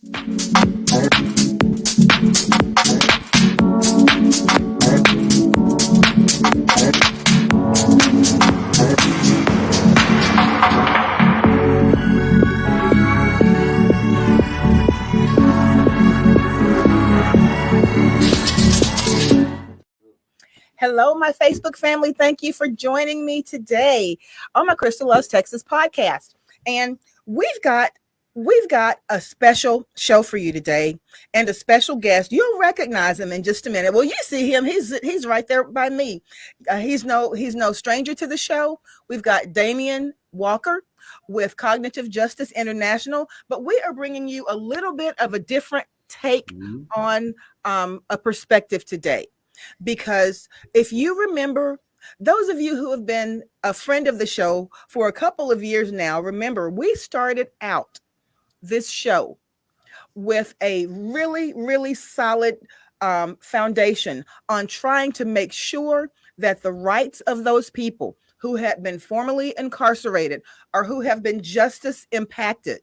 Hello, my Facebook family. Thank you for joining me today on my Crystal Loves Texas podcast. And we've got we've got a special show for you today and a special guest. You'll recognize him in just a minute. Well, you see him. He's right there by me. He's no stranger to the show. We've got Damian Walker with Cognitive Justice International, but we are bringing you a little bit of a different take on a perspective today. Because if you remember, those of you who have been a friend of the show for a couple of years now, remember we started out this show with a really, really solid foundation on trying to make sure that the rights of those people who had been formerly incarcerated or who have been justice impacted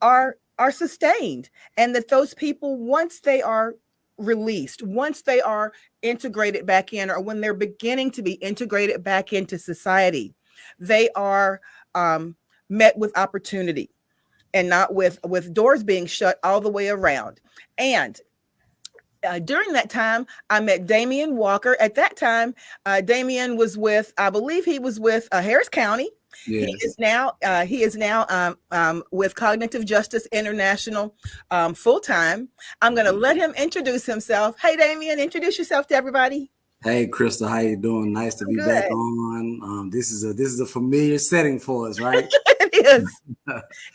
are sustained, and that those people, once they are released, once they are integrated back in, or when they're beginning to be integrated back into society, they are met with opportunity and not with doors being shut all the way around. And during that time, I met Damian Walker. At that time, Damian was with, I believe he was with Harris County. Yes. He is now with Cognitive Justice International full time. I'm going to let him introduce himself. Hey, Damian, introduce yourself to everybody. Hey, Crystal, how you doing? Nice to be back on. This is a familiar setting for us, right? It is.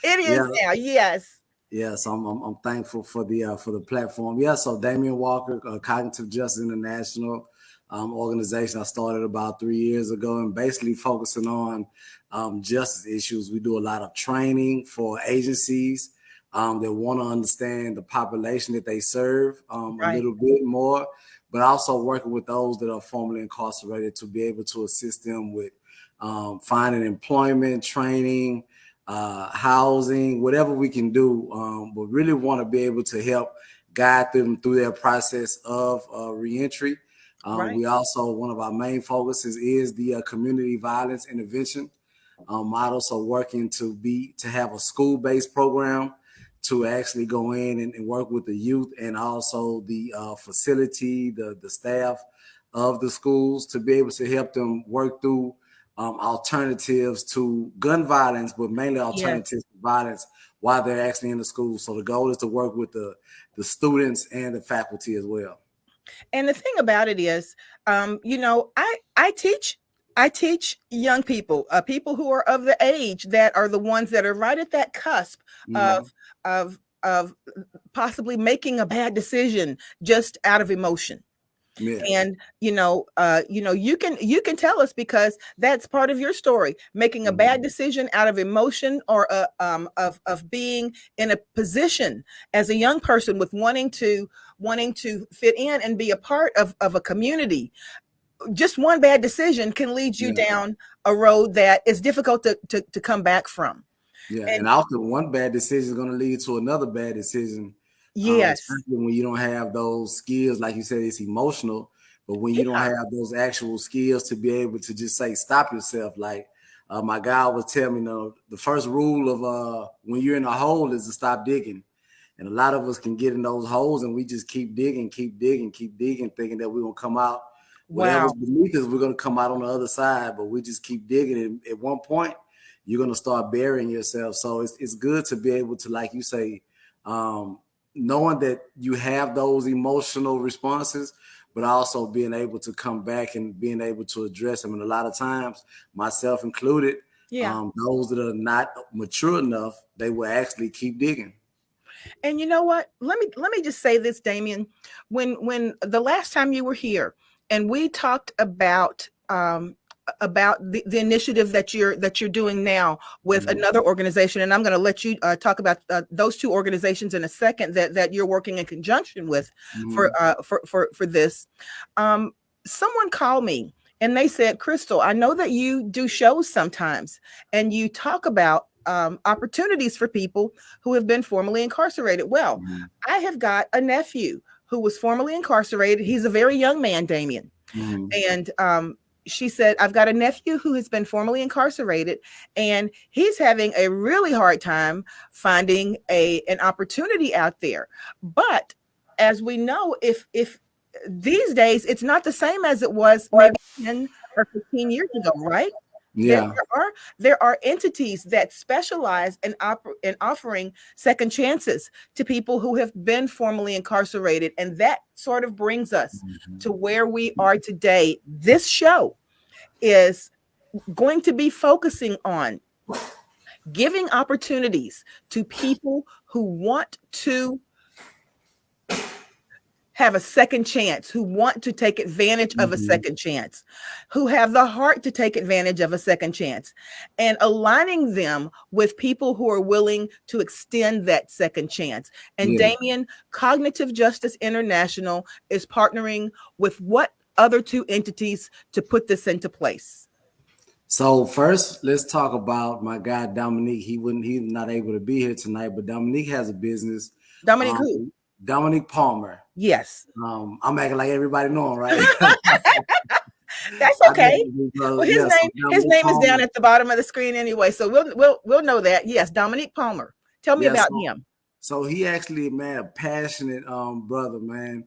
It is now. Yes. Yeah, so I'm thankful for the platform. Yeah, so Damian Walker, Cognitive Justice International organization I started about 3 years ago, and basically focusing on justice issues. We do a lot of training for agencies that want to understand the population that they serve a little bit more, but also working with those that are formerly incarcerated to be able to assist them with finding employment, training, housing, whatever we can do, but really want to be able to help guide them through their process of reentry. We also, one of our main focuses is the community violence intervention model. So working to have a school-based program to actually go in and work with the youth and also the facility, the staff of the schools to be able to help them work through alternatives to gun violence, but mainly alternatives to violence while they're actually in the school. So the goal is to work with the students and the faculty as well. And the thing about it is, I teach young people, people who are of the age that are the ones that are right at that cusp of possibly making a bad decision just out of emotion. Yeah. And you can tell us, because that's part of your story, making a bad decision out of emotion or of being in a position as a young person with wanting to fit in and be a part of a community. Just one bad decision can lead you down a road that is difficult to come back from. Yeah, and often one bad decision is going to lead to another bad decision. Yes. Especially when you don't have those skills, like you said, it's emotional, but when you don't have those actual skills to be able to just say, stop yourself. Like my guy was telling me, the first rule of when you're in a hole is to stop digging. And a lot of us can get in those holes and we just keep digging, thinking that we're going to come out. Whatever's beneath us, we're going to come out on the other side, but we just keep digging. And at one point, you're going to start burying yourself. So it's good to be able to, like you say, knowing that you have those emotional responses, but also being able to come back and being able to address them. And a lot of times, myself included, those that are not mature enough, they will actually keep digging. And you know what? Let me just say this, Damian. When the last time you were here and we talked about the initiative that you're doing now with another organization, and I'm going to let you talk about those two organizations in a second that you're working in conjunction with for this. Someone called me and they said, Crystal, I know that you do shows sometimes and you talk about opportunities for people who have been formerly incarcerated. Well, Mhm. I have got a nephew who was formerly incarcerated. He's a very young man, Damien. Mhm. And she said, I've got a nephew who has been formerly incarcerated, and he's having a really hard time finding an opportunity out there. But as we know, if these days it's not the same as it was maybe 10 or 15 years ago, right? There, Yeah. there are there are entities that specialize in offering second chances to people who have been formerly incarcerated, and that sort of brings us Mhm. to where we are today. This show is going to be focusing on giving opportunities to people who want to have a second chance, who want to take advantage of a Mhm. second chance, who have the heart to take advantage of a second chance, and aligning them with people who are willing to extend that second chance. And Yeah. Damien, Cognitive Justice International is partnering with what other two entities to put this into place? So first, let's talk about my guy Dominique. He's not able to be here tonight, but Dominique has a business. Dominic who? Um, Dominique Palmer. Yes. I'm acting like everybody know him, right? That's I okay. know, Well, his yeah. So his Dominique name is Palmer. down at the bottom of the screen anyway, so we'll know that. Yes, Dominique Palmer. Tell me Yeah. about So him. so he actually, man, a passionate brother, man.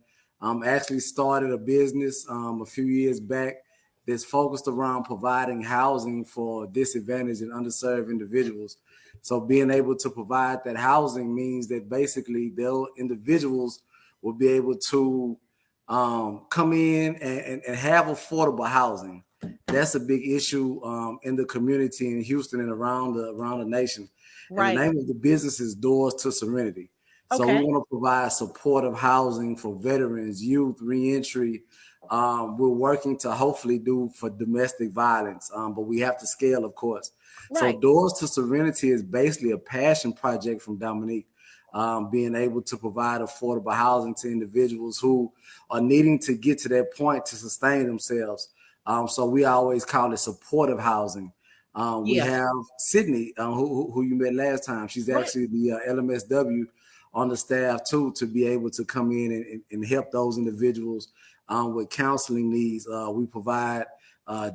Actually started a business a few years back that's focused around providing housing for disadvantaged and underserved individuals. So being able to provide that housing means that basically those individuals will be able to come in and have affordable housing. That's a big issue in the community in Houston and around the nation. And the Right. name of the business is Doors to Serenity. So we Okay. want to provide supportive housing for veterans, youth, reentry. We're working to hopefully do for domestic violence, but we have to scale, of course. So Right. Doors to Serenity is basically a passion project from Dominique, being able to provide affordable housing to individuals who are needing to get to that point to sustain themselves. So we always call it supportive housing. We Yes. have Sydney, who you met last time. She's Right. actually the LMSW on the staff too, to be able to come in and help those individuals with counseling needs. We provide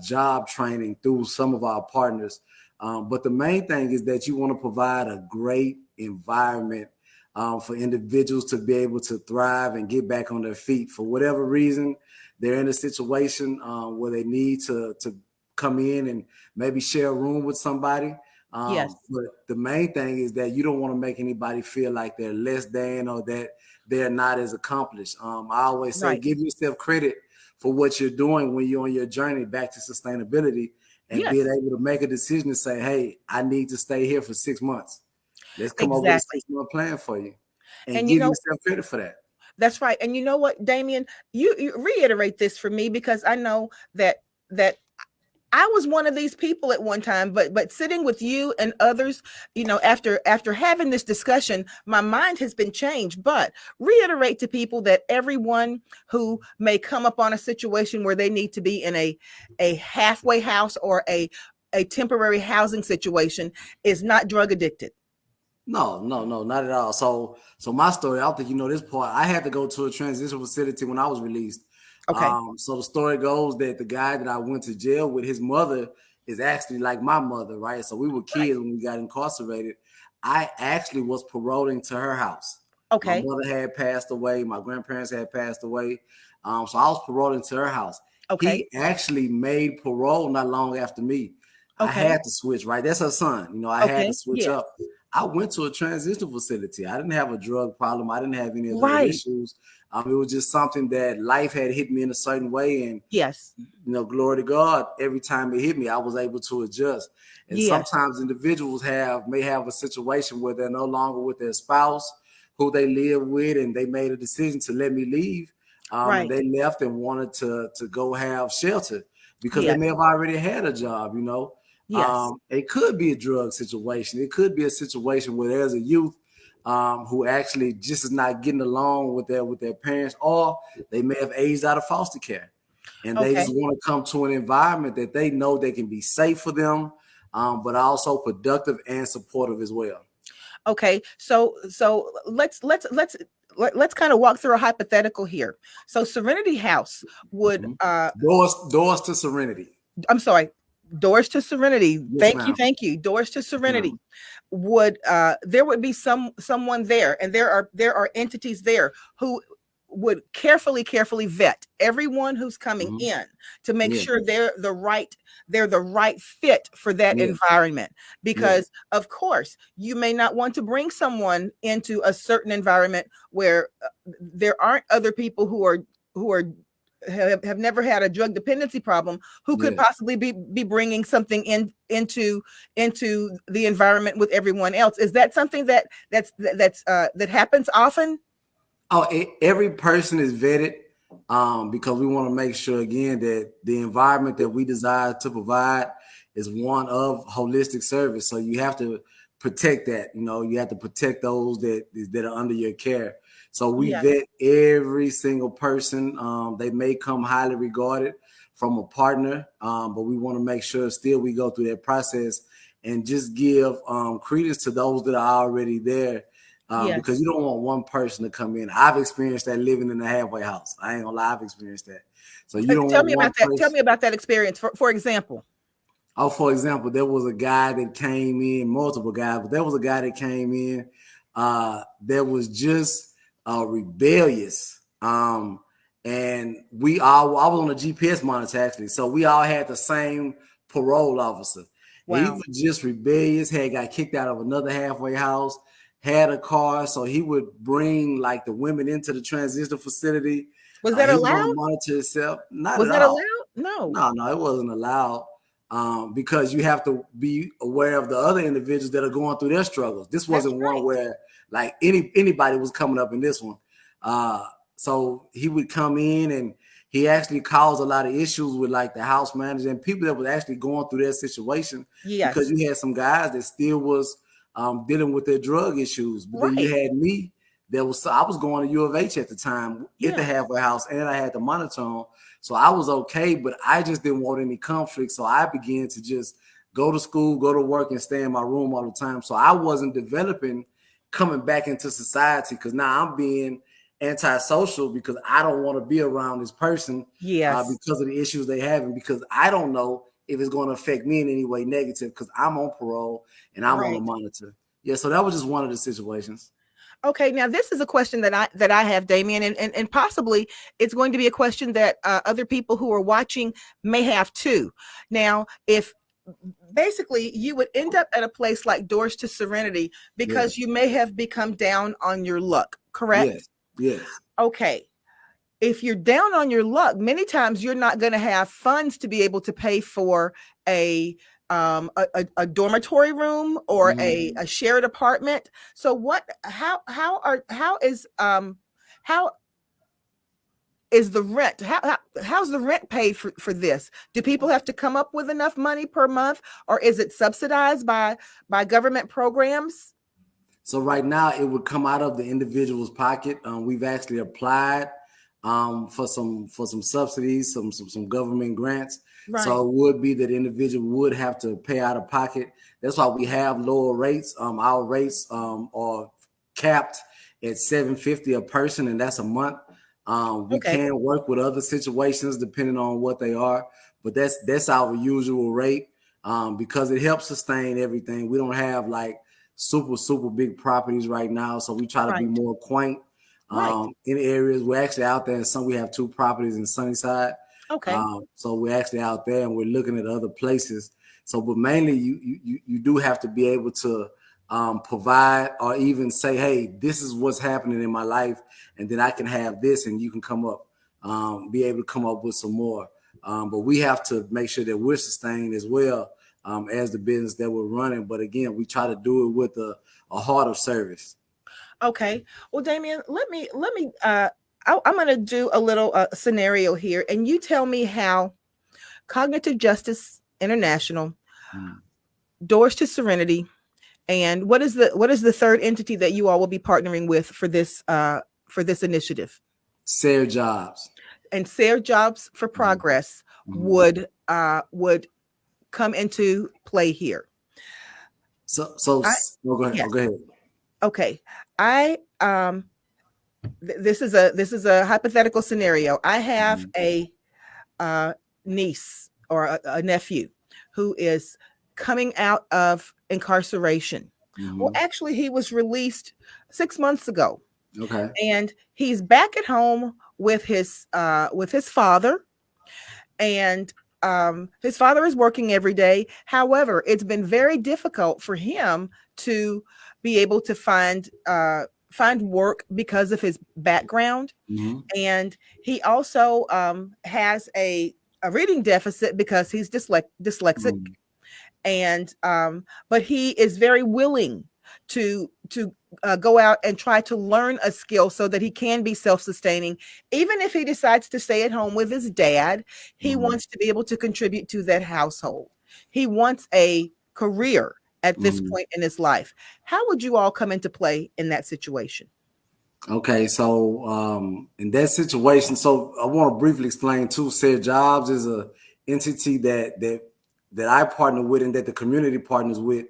job training through some of our partners. But the main thing is that you want to provide a great environment for individuals to be able to thrive and get back on their feet. For whatever reason, they're in a situation where they need to come in and maybe share a room with somebody. Yes. But the main thing is that you don't want to make anybody feel like they're less than or that they're not as accomplished. I always say Right. give yourself credit for what you're doing when you're on your journey back to sustainability and being Yes. able to make a decision to say, hey, I need to stay here for 6 months. Let's come up with a Exactly. 6 month plan for you and And you give know, yourself credit for that. that's right. And you know what, Damien, you reiterate this for me because I know that I was one of these people at one time, but sitting with you and others, after having this discussion, my mind has been changed. But reiterate to people that everyone who may come up on a situation where they need to be in a halfway house or a temporary housing situation is not drug addicted. No, not at all. So my story, I don't think you know this part. I had to go to a transition facility when I was released. Okay. So the story goes that the guy that I went to jail with, his mother is actually like my mother, right? So we were Right. kids when we got incarcerated. I actually was paroling to her house. My Okay. mother had passed away. My grandparents had passed away. So I was paroling to her house. Okay. He actually made parole not long after me. I Okay. had to switch, right? That's her son. I had to Okay. switch Yes. up. I went to a transitional facility. I didn't have a drug problem. I didn't have any of those Right. issues. It was just something that life had hit me in a certain way. And, Yes. glory to God, every time it hit me, I was able to adjust. And Yes. sometimes individuals may have a situation where they're no longer with their spouse who they live with, and they made a decision to let me leave. And Right. they left and wanted to go have shelter because they Yes. may have already had a job. Yes. It could be a drug situation. It could be a situation where there's a youth who actually just is not getting along with their parents, or they may have aged out of foster care, and they Okay. just want to come to an environment that they know they can be safe for them. but also productive and supportive as well. Okay, so let's kind of walk through a hypothetical here. So Serenity House would Mhm. Doors to serenity. I'm sorry, Doors to Serenity. Yes, ma'am. Thank you. Doors to Yes, Serenity ma'am. would there would be someone there, and there are entities there who would carefully vet everyone who's coming Mhm. in to make Yeah, sure they're the right fit for that yeah, environment, yeah, because of course you may not want to bring someone into a certain environment where there aren't other people who are have never had a drug dependency problem, who could yeah. possibly be bringing something into the environment with everyone else. Is that something that happens often? Oh, every person is vetted, because we want to make sure again that the environment that we desire to provide is one of holistic service. So you have to protect that. You have to protect those that are under your care. So we Yeah. vet every single person. They may come highly regarded from a partner, but we want to make sure still we go through that process and just give credence to those that are already there, because Yes. you don't want one person to come in. I've experienced that living in a halfway house. I ain't gonna lie, I've experienced that. So you don't Tell want me one about that. Tell person. me about that experience. For example. Oh, for example, there was a guy that came in, multiple guys, but there was a guy that came in that was just rebellious. And I was on a GPS monitor actually, so we all had the same parole officer. And he Wow. was just rebellious, had got kicked out of another halfway house, had a car, so he would bring like the women into the transitional facility. Was that He was on allowed? the monitor himself. Not Was at that all. allowed? No. No, no, it wasn't allowed, because you have to be aware of the other individuals that are going through their struggles. This That's wasn't one right. where like anybody was coming up in this one. So he would come in and he actually caused a lot of issues with like the house manager and people that was actually going through their situation, because Yes. you had some guys that still was dealing with their drug issues. But then you Right. had me I was going to U of H at the time at the Yeah. halfway house, and I had the monitor on. So I was okay, but I just didn't want any conflict. So I began to just go to school, go to work, and stay in my room all the time. So I wasn't developing coming back into society, because now I'm being antisocial because I don't want to be around this person Yes. because of the issues they have, and because I don't know if it's going to affect me in any way negative because I'm on parole and I'm on a Right. monitor. Yeah, so that was just one of the situations. Okay, now this is a question that I have, Damien, and possibly it's going to be a question that other people who are watching may have too. Now, if basically you would end up at a place like Doors to Serenity Yeah. because you may have become down on your luck, correct? Yes. Yes. Okay. If you're down on your luck, many times you're not going to have funds to be able to pay for a a dormitory room or Mhm. a shared apartment. So how is the rent? How's the rent paid for this? Do people have to come up with enough money per month, or is it subsidized by government programs? So right now it would come out of the individual's pocket. We've actually applied for some subsidies, some government grants. Right. So it would be that the individual would have to pay out of pocket. That's why we have lower rates. Our rates are capped at $750 a person, and that's a month. We Okay. can work with other situations depending on what they are, but that's our usual rate, because it helps sustain everything. We don't have like super big properties right now, so we try to be Right. more quaint Right. in areas. We're actually out there in some. We have two properties in Sunnyside, Okay. so we're actually out there and we're looking at other places. So, but mainly you do have to be able to provide or even say, hey, this is what's happening in my life, and then I can have this, and you can come up, be able to come up with some more. But we have to make sure that we're sustained as well, as the business that we're running. But again, we try to do it with a heart of service. Okay. Well, Damien, let me I'm going to do a little scenario here, and you tell me how Cognitive Justice International, Mm. Doors to Serenity, and what is the third entity that you all will be partnering with for this initiative? Share jobs. And Share Jobs for Mhm. Progress Mhm. would come into play here? I Go ahead. Yes. Go ahead. Okay. I This is a hypothetical scenario. I have Mhm. a niece or a nephew who is coming out of incarceration. Well, Mhm. actually, he was released 6 months ago, Okay. and he's back at home with his father, and his father is working every day. However, it's been very difficult for him to be able to find work because of his background, Mhm. and he also has a reading deficit because he's dyslexic, Mhm. and but he is very willing to go out and try to learn a skill so that he can be self-sustaining. Even if he decides to stay at home with his dad, he Mhm. wants to be able to contribute to that household. He wants a career at this Mhm. point in his life. How would you all come into play in that situation? Okay, so in that situation, so I want to briefly explain too. Said Jobs is a entity that I partner with and that the community partners with.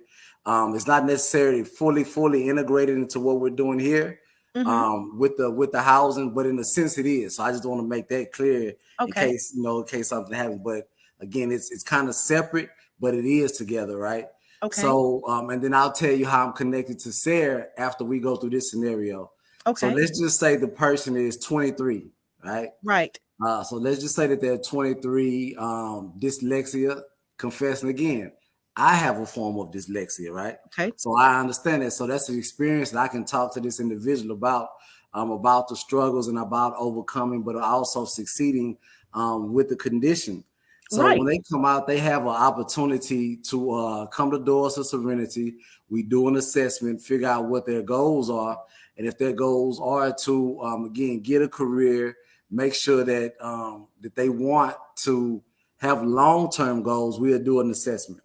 It's not necessarily fully integrated into what we're doing here Hmm. with the housing, but in a sense it is. So I just want to make that clear Okay. in case something happens. But again, it's kind of separate, but it is together, right? Okay. So and then I'll tell you how I'm connected to Sarah after we go through this scenario. So Okay. let's just say the person is 23, right? Right. So let's just say that they're 23, dyslexia, confessing again. I have a form of dyslexia, right? Okay. So I understand that. So that's an experience that I can talk to this individual about the struggles and about overcoming, but also succeeding with the condition. So when Right. they come out, they have an opportunity to come to Doors of Serenity. We do an assessment, figure out what their goals are, and if their goals are to again get a career, make sure that they want to have long-term goals, we'll do an assessment.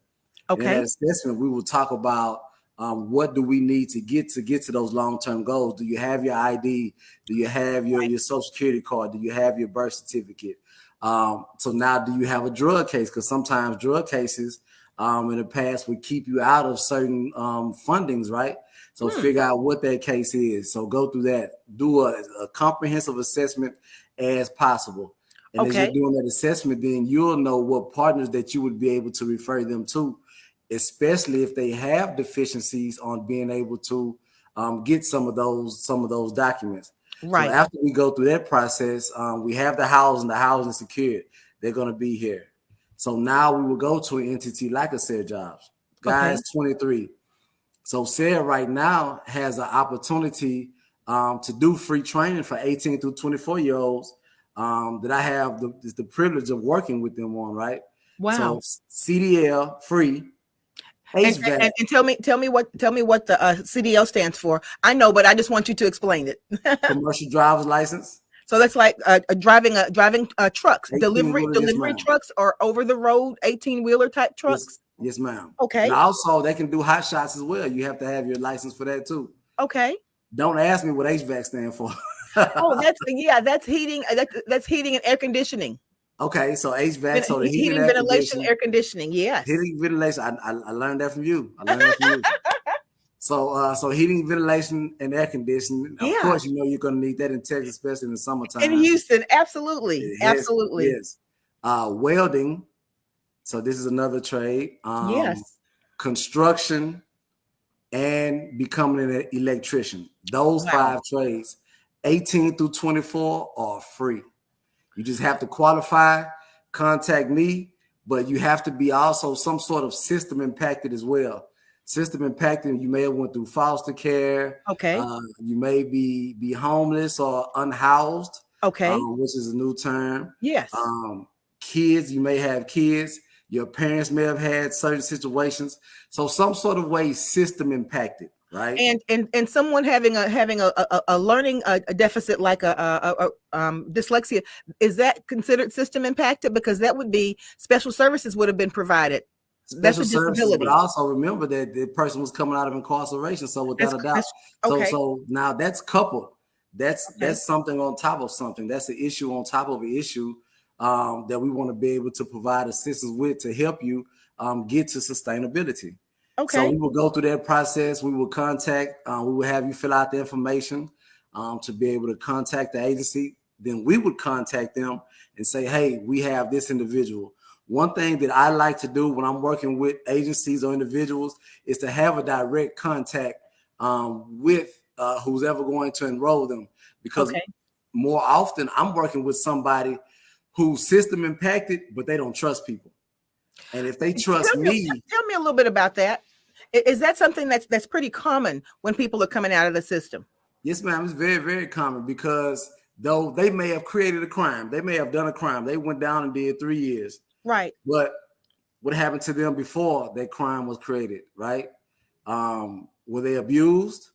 And in that Okay. assessment, we will talk about what do we need to get to those long-term goals. Do you have your ID? Do you have your social security card? Do you have your birth certificate? So now, do you have a drug case? Because sometimes drug cases in the past would keep you out of certain fundings, right? So Hmm. figure out what that case is. So go through that. Do a comprehensive assessment as possible. And as you're Okay. doing that assessment, then you'll know what partners that you would be able to refer them to, especially if they have deficiencies on being able to get some of those documents. So Right. after we go through that process, we have the housing secured. They're going to be here. So now we will go to an entity like a Said Jobs. Okay. Guys, 23. So Sarah right now has an opportunity to do free training for 18 through 24-year-olds that I have the privilege of working with them on, right? So Wow. CDL free, HVAC, And tell me what the CDL stands for. I know, but I just want you to explain it. commercial driver's license, So that's like driving trucks, 18 wheeler, yes, delivery ma'am. trucks, or over the road 18-wheeler type Yes, trucks. yes, ma'am. And Okay. also they can do hot shots as well. You have to have your license for that too. Okay. Don't ask me what HVAC stand for. Oh, that's heating. That's heating and air conditioning. Okay, so HVAC, so the heating and Heating, air ventilation, conditioning, air conditioning. Yes. heating ventilation. I learned that from you. I learned that from you. So heating, ventilation, and air conditioning. Of Yeah. course, you know you're gonna need that in Texas, especially in the In summertime. Houston, absolutely, Yes, absolutely. yes. Welding. So this is another trade. Yes. Construction and becoming an electrician. Those Wow. 5 trades, 18 through 24, are free. You just have to qualify, contact me, but you have to be also some sort of system impacted as well. System impacted, you may have went through foster care, Okay. you may be homeless or unhoused, Okay. which is a new term. Yes. Um, Kids, you may have kids. Your parents may have had certain situations. So some sort of way system impacted, right? And someone having a learning a deficit like dyslexia, is that considered system impacted? Because that would be special services would have been provided. That's Special a services, but disability. also remember that the person was coming out of incarceration. So without a doubt, That's so okay. so now that's coupled. Okay. That's something on top of something. That's an issue on top of an issue that we want to be able to provide assistance with to help you get to sustainability. So Okay. we will go through that process. We will contact, we will have you fill out the information to be able to contact the agency. Then we would contact them and say, hey, we have this individual. One thing that I like to do when I'm working with agencies or individuals is to have a direct contact with who's ever going to enroll them, because Okay. more often I'm working with somebody whose system impacted, but they don't trust people. And if they trust me, Tell me a little bit about that. Is that something that's pretty common when people are coming out of the system? yes, ma'am, it's very, very common, because though they may have created a crime, they may have done a crime, they went down and did 3 years. Right. But what happened to them before that crime was created, right? Were they abused?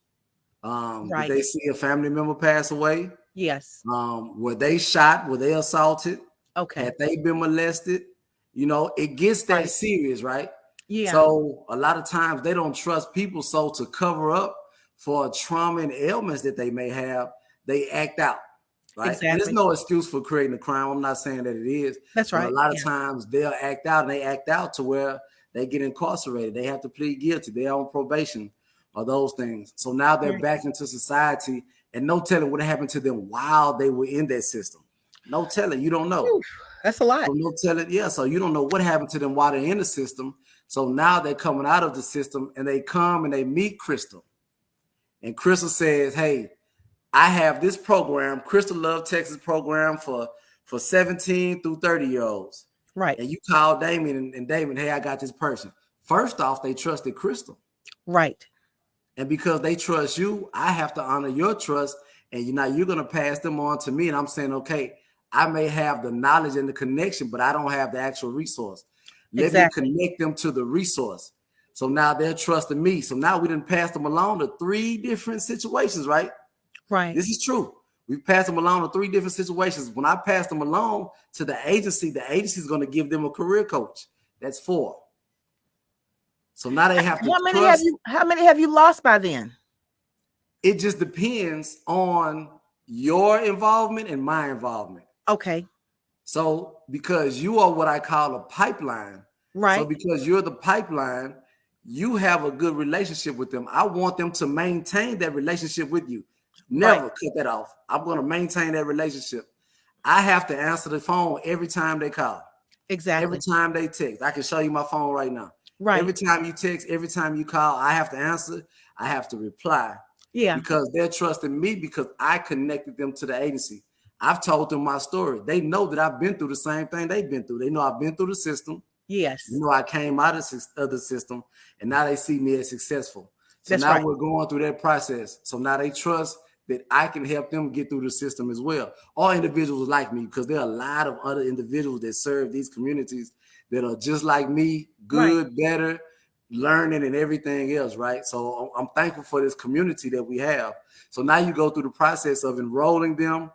Did Right. they see a family member pass away? Yes. Were they shot? Were they assaulted? Okay. Had they been molested? It gets that Right. serious, right? Yeah. So a lot of times they don't trust people. So to cover up for trauma and ailments that they may have, they act out, right? And there's Exactly. no excuse for creating a crime. I'm not saying that it is, That's but a right. lot of Yeah. times they'll act out, and they act out to where they get incarcerated. They have to plead guilty. They're on probation or those things. So now they're Right. back into society, and no telling what happened to them while they were in that system. No telling. You don't know. Whew, that's a lot. So no telling. Yeah. So you don't know what happened to them while they're in the system. So now they're coming out of the system, and they come and they meet Crystal. And Crystal says, hey, I have this program, Crystal Love Texas program for 17 through 30-year-olds. Right. And you call Damien, and Damien, hey, I got this person. First off, they trusted Crystal. Right. And because they trust you, I have to honor your trust. And you're going to pass them on to me. And I'm saying, okay, I may have the knowledge and the connection, but I don't have the actual resource. Let me Exactly. connect them to the resource. So now they're trusting me. So now we didn't pass them along to 3 different situations, right? Right. This is true. We passed them along to 3 different situations. When I pass them along to the agency is going to give them a career coach. That's 4. So now they have to trust. How many have you lost by then? It just depends on your involvement and my involvement. Okay. So because you are what I call a pipeline. Right. So because you're the pipeline, you have a good relationship with them. I want them to maintain that relationship with you. Never cut that off. I'm going to maintain that relationship. I have to answer the phone every time they call. Exactly. Every time they text. I can show you my phone right now. Right. Every time you text, every time you call, I have to answer. I have to reply. Yeah. Because they're trusting me, because I connected them to the agency. I've told them my story. They know that I've been through the same thing they've been through. They know I've been through the system. Yes. I came out of the system, and now they see me as successful. So That's now right. we're going through that process. So now they trust that I can help them get through the system as well. All individuals like me, because there are a lot of other individuals that serve these communities that are just like me, good, better, learning, and everything else, right? So I'm thankful for this community that we have. So now you go through the process of enrolling them,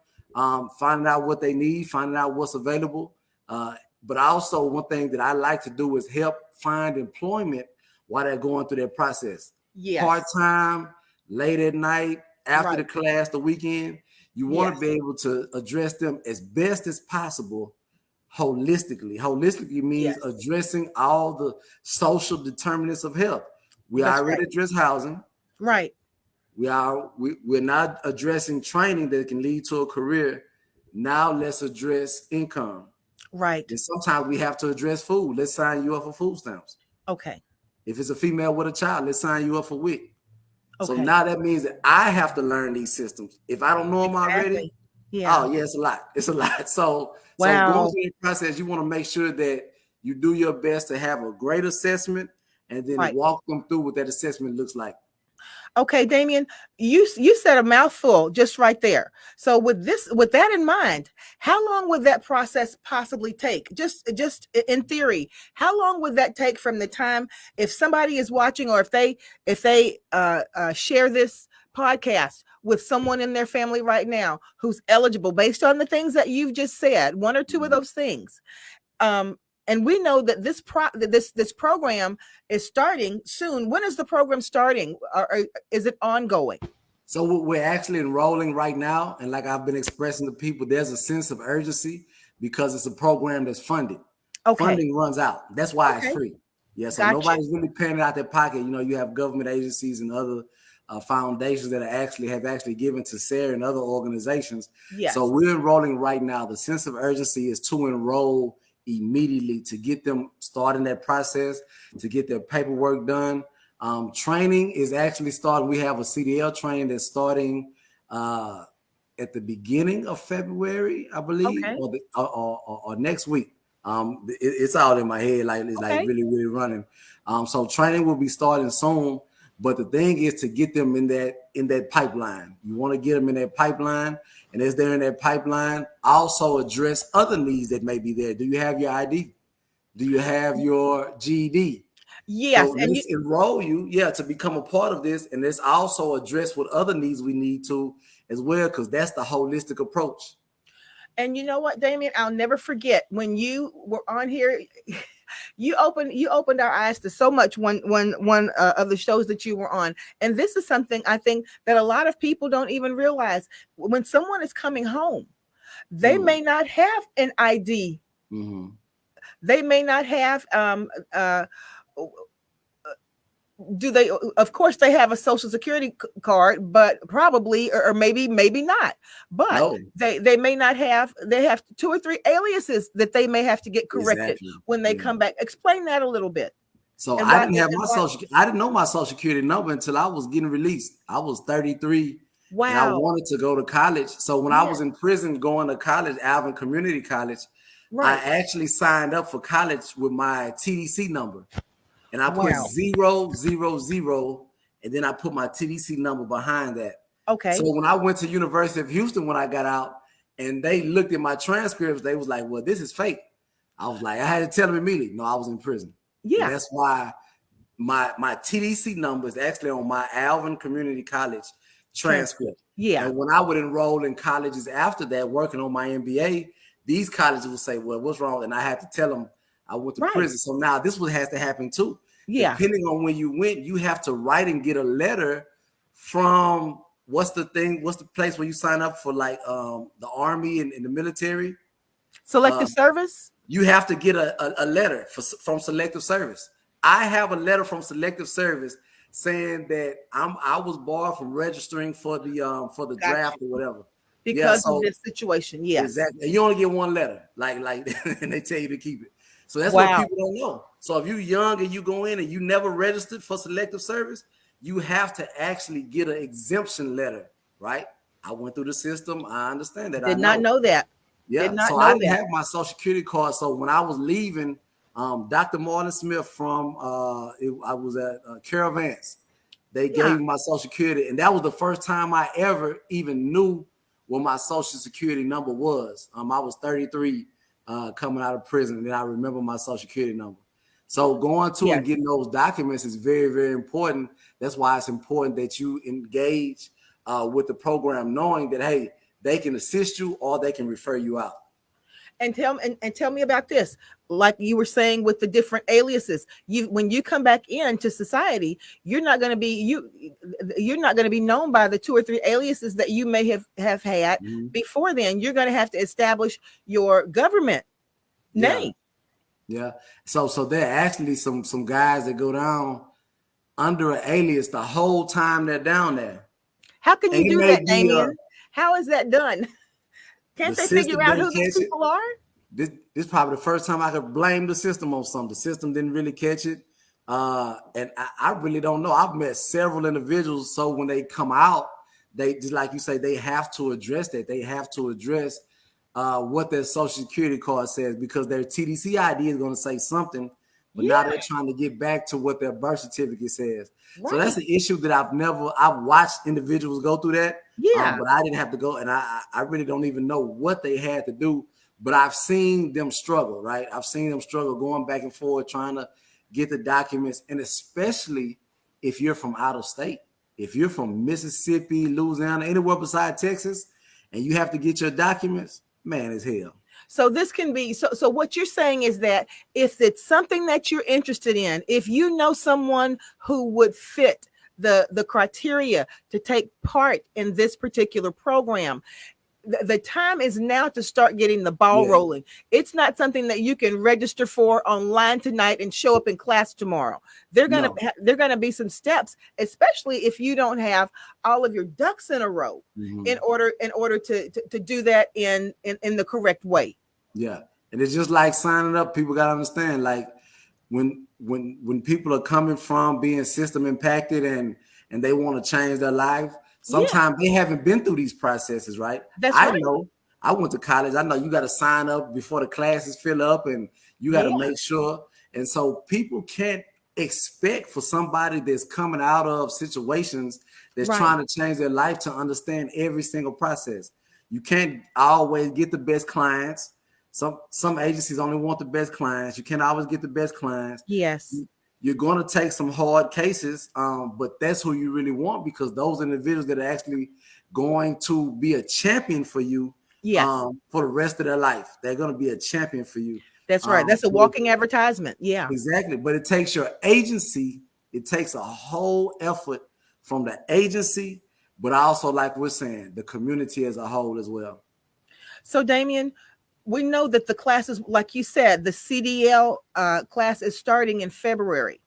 finding out what they need, finding out what's available. But also one thing that I like to do is help find employment while they're going through that process. Yes. Part-time, late at night, after the class, the weekend. You want to be able to address them as best as possible holistically. Holistically means addressing all the social determinants of health. We already address housing. Right. We're not addressing training that can lead to a career. Now let's address income. Right. And sometimes we have to address food. Let's sign you up for food stamps. Okay. If it's a female with a child, let's sign you up for WIC. Okay. So now that means that I have to learn these systems. If I don't know them already, it's a lot. It's a lot. So going through the process, you want to make sure that you do your best to have a great assessment, and then walk them through what that assessment looks like. Okay, Damien, you said a mouthful just right there. So with that in mind, how long would that process possibly take? Just in theory, how long would that take from the time, if somebody is watching, or if they share this podcast with someone in their family right now who's eligible based on the things that you've just said, 1 or 2 of those things, and we know that this program is starting soon. When is the program starting, or is it ongoing? So we're actually enrolling right now, and like I've been expressing to people, there's a sense of urgency because it's a program that's funded. Okay. Funding runs out. That's why it's free. Yeah, so Gotcha. nobody's really paying it out their pocket. You know, you have government agencies and other foundations that have actually given to SARE and other organizations. So Yes. we're enrolling right now. The sense of urgency is to enroll immediately to get them starting that process, to get their paperwork done. Training is actually starting. We have a CDL training that's starting at the beginning of February, I believe, Okay. or next week. It's all in my head, like it's like Okay. really, really running. So training will be starting soon. But the thing is to get them in that pipeline. You want to get them in that pipeline, and as they're in that pipeline, also address other needs that may be there. Do you have your ID? Do you have your GED? So Yes. And let's enroll you, to become a part of this, and let's also address what other needs we need to as well, because that's the holistic approach. you know what, Damien? I'll never forget when you were on here. You opened our eyes to so much one of the shows that you were on, and this is something I think that a lot of people don't even realize. When someone is coming home, they Mm. may not have an ID. Mm-hmm. They may not have do they, of course they have a social security card, but probably, or maybe not, but No, they may not have, they have two or three aliases that they may have to get corrected exactly. when they Yeah. come back. Explain that a little bit. So And I why didn't have and my why social. I didn't know my social security number until I was getting released. I was 33, and I Wow. wanted to go to college. So when I Yeah. was in prison going to college, Alvin Community College, I Right. actually signed up for college with my TDC number, and I put Wow. 000, and then I put my TDC number behind that. So Okay. when I went to University of Houston when I got out, and they looked at my transcripts, they was like, "Well, this is fake." I was like, I had to tell them immediately, no, I was in prison, and Yeah. that's why my TDC number is actually on my Alvin Community College transcript. Transcript. Yeah. And when I would enroll in colleges after that, working on my MBA, these colleges would say, "Well, what's wrong?" And I had to tell them I went to Right. prison. So now this one has to happen too. Yeah. Depending on when you went, you have to write and get a letter from what's the place where you sign up for, like the army and the military. Selective Um, service. you have to get a letter from Selective Service. I have a letter from Selective Service saying that I was barred from registering for the Gotcha. draft or whatever. Yeah, Because of so this situation. Yes. exactly. And you only get one letter, like, and they tell you to keep it. So that's what Wow. people don't know. So if you're young and you go in and you never registered for Selective Service, you have to actually get an exemption letter, right? I went through the system. I understand that. I Did not know. know that. Did Yeah, not so I know didn't that. have my social security card. So when I was leaving, Dr. Martin Smith from I was at Caravans. They Yeah. gave me my social security, and that was the first time I ever even knew what my social security number was. I was 33 coming out of prison, and then I remember my social security number. So going to and Yes. getting those documents is very, very important. That's why it's important that you engage with the program, knowing that, hey, they can assist you or they can refer you out. And tell me about this. Like you were saying with the different aliases, you when you come back into society, you're not going to be known by the two or three aliases that you may have had Mhm. before then. You're going to have to establish your government Yeah, name. yeah. So there are actually some guys that go down under an alias the whole time they're down there, How can and you it do may that, be Damien? How is that done? the Can't they figure system out didn't who these catch it. people are? This probably the first time I could blame the system on something. The system didn't really catch it, and I really don't know. I've met several individuals, so when they come out, they just like you say, they have to address that. They have to address what their social security card says, because their TDC ID is going to say something, but now Yeah, they're trying to get back to what their birth certificate says. So that's right. an issue that I've watched individuals go through that, Yeah. but I didn't have to go, and I really don't even know what they had to do, but I've seen them struggle, right? I've seen them struggle going back and forth trying to get the documents, and especially if you're from out of state, if you're from Mississippi, Louisiana, anywhere beside Texas, and you have to get your documents, man, it's hell. So this can be so what you're saying is that if it's something that you're interested in, if you know someone who would fit the criteria to take part in this particular program, the time is now to start getting the ball Yeah. rolling. It's not something that you can register for online tonight and show up in class tomorrow. No. They're gonna be some steps, especially if you don't have all of your ducks in a row Hmm. in order to do that in the correct way. Yeah. And it's just like signing up. People got to understand, like when people are coming from being system impacted and they want to change their life, Yeah, sometimes they haven't been through these processes, right? that's I right. know. I went to college. I know you got to sign up before the classes fill up, and you got to Yeah, make sure. And so people can't expect for somebody that's coming out of situations that's right. trying to change their life to understand every single process. You can't always get the best clients. Some agencies only want the best clients. You can't always get the best clients. Yes. You're going to take some hard cases, but that's who you really want, because those individuals that are actually going to be a champion for you Yes. for the rest of their life. They're going to be a champion for you. That's right. That's a So walking advertisement. Yeah. exactly, but it takes your agency. It takes a whole effort from the agency, but also, like we're saying, the community as a whole as well. So, Damien, we know that the classes, like you said, the CDL class is starting in February.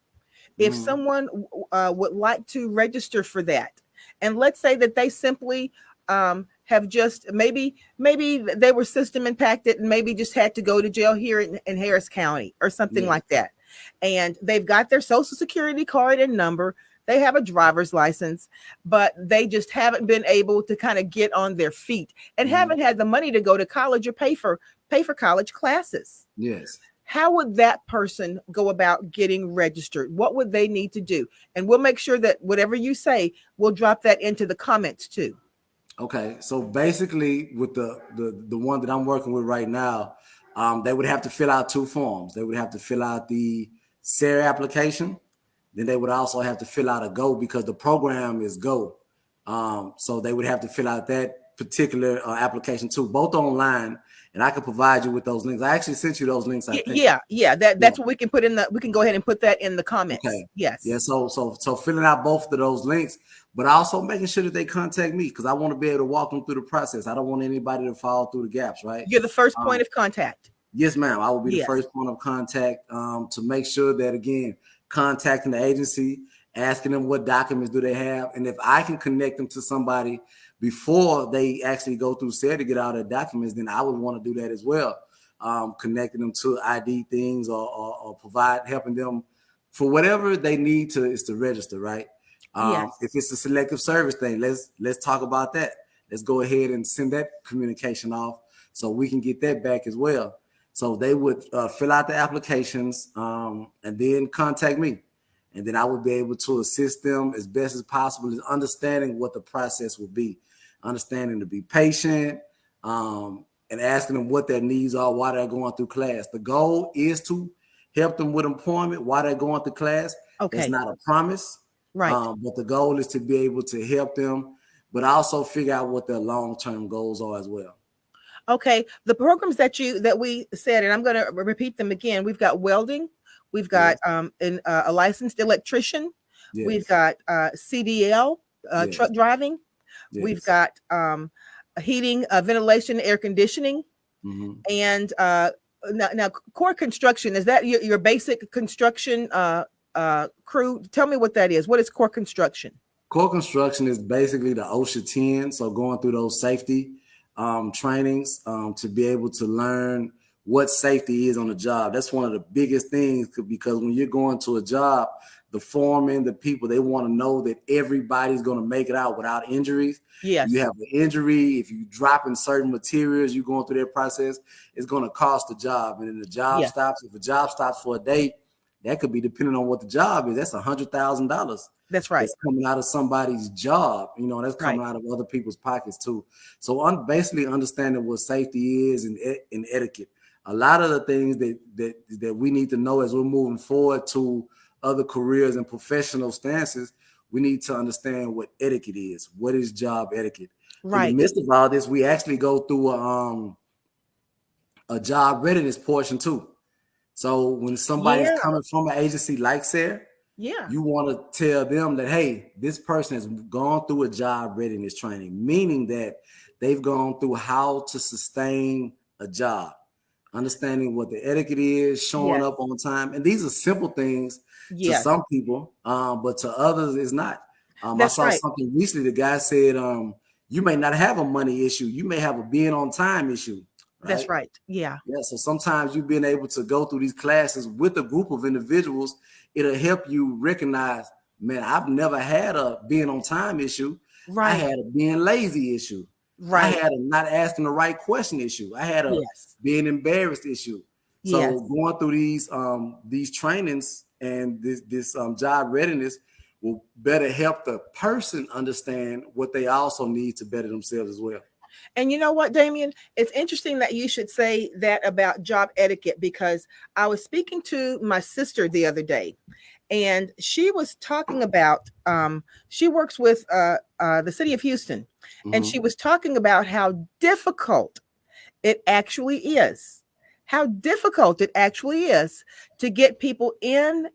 If Mhm. someone would like to register for that, and let's say that they simply have just maybe they were system impacted and maybe just had to go to jail here in Harris County or something Yes. like that, and they've got their social security card and number. They have a driver's license, but they just haven't been able to kind of get on their feet and Mhm. haven't had the money to go to college or pay for college classes. Yes. How would that person go about getting registered? What would they need to do? And we'll make sure that whatever you say, we'll drop that into the comments too. Okay, so basically, with the one that I'm working with right now, they would have to fill out two forms. They would have to fill out the SARE application. Then they would also have to fill out a Go, because the program is Go. So they would have to fill out that particular application too, both online, and I could provide you with those links. I actually sent you those links, I think. Yeah. Yeah. That's what we can put in the. We can go ahead and put that in the comments. Okay. Yeah. Yes, So filling out both of those links, but also making sure that they contact me, because I want to be able to walk them through the process. I don't want anybody to fall through the gaps, right? you're the first point Um, of contact. yes, ma'am. I will be the Yes, first point of contact to make sure that, again, contacting the agency, asking them what documents do they have, and if I can connect them to somebody before they actually go through SARE to get all their documents, then I would want to do that as well. Connecting them to ID things, or provide helping them for whatever they need to is to register, right? If yes. it's a selective service thing, let's talk about that. Let's go ahead and send that communication off so we can get that back as well. So they would fill out the applications, and then contact me, and then I would be able to assist them as best as possible in understanding what the process will be, understanding to be patient, and asking them what their needs are while they're going through class. The goal is to help them with employment while they're going through class. That's Okay, not a promise, right. but the goal is to be able to help them, but also figure out what their long-term goals are as well. Okay, the programs that we said, and I'm going to repeat them again. We've got welding, we've got Yes, a licensed electrician, we've yes, got CDL, yes, truck driving, we've yes. got heating, ventilation, air conditioning, Mm-hmm. and now core construction. Is that your basic construction crew? Tell me what that is. What is core construction? Core construction is basically the OSHA 10, so going through those safety trainings to be able to learn what safety is on the job. That's one of the biggest things, because when you're going to a job, the foreman, the people, they want to know that everybody's going to make it out without injuries. You Yes, have an injury, if you drop in certain materials, you're going through that process, it's going to cost the job. And then the job yes, stops. If the job stops for a day, that could be, depending on what the job is, that's $100,000 that's right, that's coming out of somebody's job. That's right, coming out of other people's pockets too. So basically understanding what safety is and etiquette. A lot of the things that we need to know as we're moving forward to other careers and professional stances, we need to understand what etiquette is. What is job etiquette? In the right. midst of all this, we actually go through a job readiness portion too. So when somebody's Yeah, coming from an agency like SARE, Yeah. You want to tell them that, hey, this person has gone through a job readiness training, meaning that they've gone through how to sustain a job, understanding what the etiquette is, showing Yes. up on time. And these are simple things to Yes. some people, but to others, it's not. I That's saw right. something recently. The guy said, you may not have a money issue. You may have a being on time issue, That's right? right. Yeah. Yeah, so sometimes you've been able to go through these classes with a group of individuals. It'll help you recognize, man, I've never had a being on time issue. I Right. had a being lazy issue. I Right. had a not asking the right question issue. I had a Yes. being embarrassed issue. Yes. So going through these trainings and this job readiness will better help the person understand what they also need to better themselves as well. And you know what, Damien? It's interesting that you should say that about job etiquette because I was speaking to my sister the other day, and she was talking about she works with the city of Houston, and she Mm-hmm. was talking about how difficult it actually is, how difficult it actually is to get people in,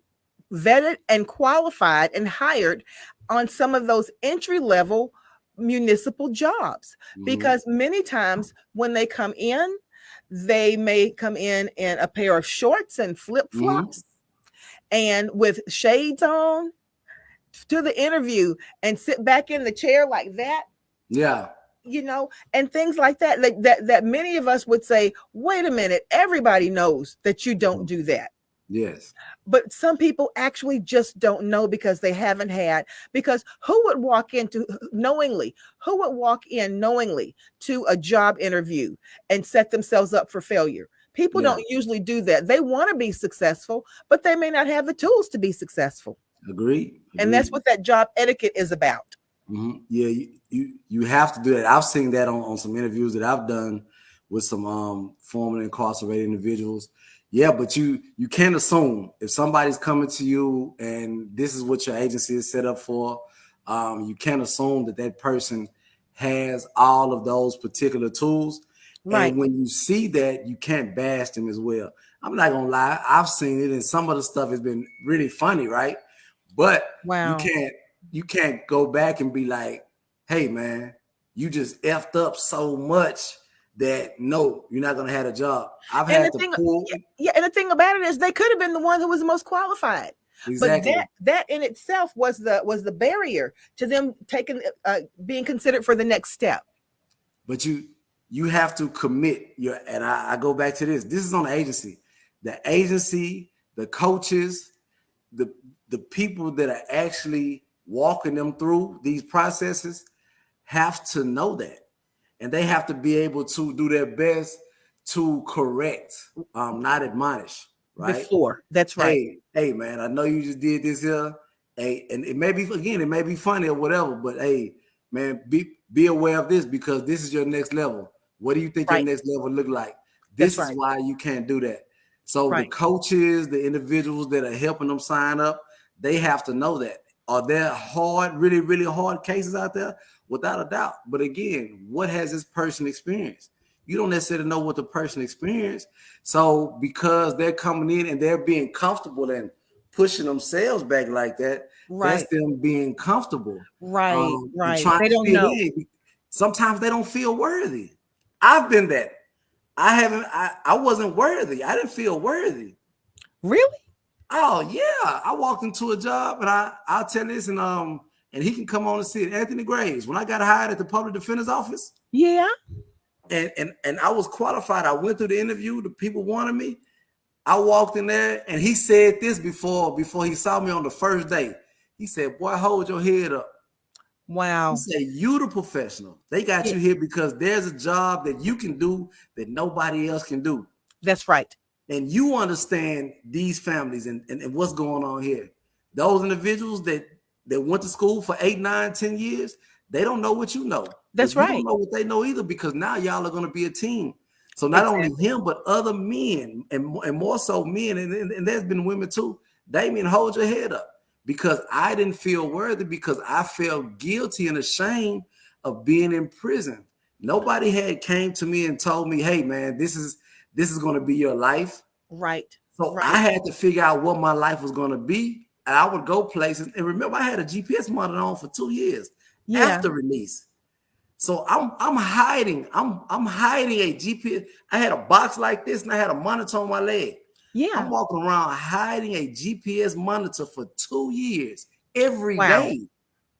vetted and qualified and hired on some of those entry level municipal jobs, Mm-hmm. because many times when they come in, they may come in a pair of shorts and flip Mm-hmm. flops and with shades on to the interview and sit back in the chair like that, Yeah. and things like that, that many of us would say, wait a minute, everybody knows that you don't Mhm. do that. Yes. But some people actually just don't know because they haven't had, because who would walk in knowingly to a job interview and set themselves up for failure? People Yeah. don't usually do that. They want to be successful, but they may not have the tools to be successful. Agreed. And that's Agreed. what that job etiquette is about. Yeah, you have to do that. I've seen that on some interviews that I've done with some formerly incarcerated individuals. Yeah, but you can't assume if somebody's coming to you and this is what your agency is set up for. You can't assume that that person has all of those particular tools. Right. And when you see that, you can't bash them as well. I'm not gonna lie, I've seen it, and some of the stuff has been really funny, right? But you Wow. can't you can't go back and be like, hey man, you just effed up so much that no, you're not gonna have a job. I've And the had to thing, pull yeah, and the thing about it is they could have been the one who was the most qualified. But exactly, that in itself was the barrier to them taking being considered for the next step. but you have to commit your and I go back to this. This is on the agency. The agency, the coaches, the the people that are actually walking them through these processes have to know that. And they have to be able to do their best to correct, not admonish, right? Before. That's right. Hey, man, I know you just did this here. Hey, and it may be again, it may be funny or whatever, but hey, man, be aware of this because this is your next level. What do you think your Right. next level look like? That's This is right. why you can't do that. So the Right. coaches, the individuals that are helping them sign up, they have to know that. Are there hard, really, really hard cases out there? Without a doubt. But again, what has this person experienced? You don't necessarily know what the person experienced. So because they're coming in and they're being comfortable and pushing themselves back like that, that's Right. them being comfortable Right. and Right. trying They to don't fit know. in. Sometimes they don't feel worthy. I've been that. I wasn't worthy. I didn't feel worthy. Really? Oh yeah. I walked into a job and I'll tell this and he can come on and see it. Anthony Graves, when I got hired at the public defender's office, Yeah. and I was qualified. I went through the interview. The people wanted me. I walked in there, and he said this before he saw me on the first day. He said, "Boy, hold your head up." He Wow. said, "You the professional. They got Yeah. you here because there's a job that you can do that nobody else can do, That's right. and you understand these families and what's going on here. Those individuals that went to school for 8, 9, 10 years, they don't know what you know, but That's you don't right. know what they know either because now y'all are going to be a team. So not only Exactly. him, but other men and more so men, and there's been women too. Damien, hold your head up because I didn't feel worthy because I felt guilty and ashamed of being in prison. Nobody had came to me and told me, "Hey, man, this is going to be your life." Right. So I Right. had to figure out what my life was going to be I would go places. And remember, I had a GPS monitor on for 2 years Yeah. after release. So I'm hiding. I'm hiding a GPS. I had a box like this, and I had a monitor on my leg. I'm Yeah. walking around hiding a GPS monitor for 2 years, Wow.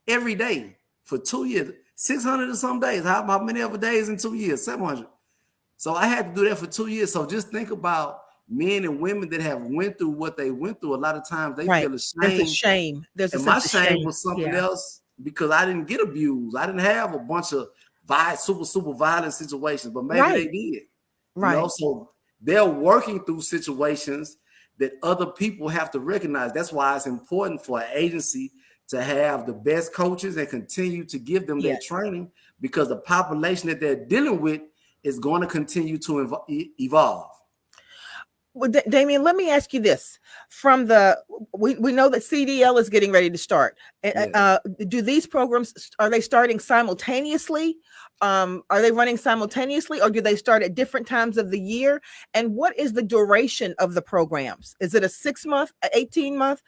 every day for 2 years, 600 and some days. How many other days in 2 years? 700. So I had to do that for 2 years. So just think about men and women that have went through what they went through. A lot of times they Right. feel There's a ashamed, shame. There's a and my sense of shame shame. was something Yeah. else because I didn't get abused. I didn't have a bunch of super violent situations, but maybe they Right. did. Right. So they're working through situations that other people have to recognize. That's why it's important for an agency to have the best coaches and continue to give them their Yes. training, because the population that they're dealing with is going to continue to evolve. Well, Damien, let me ask you this: from the we know that CDL is getting ready to start. Yeah. Do these programs, are they starting simultaneously? Are they running simultaneously, or do they start at different times of the year? And what is the duration of the programs? Is it a 6 month, 18 month,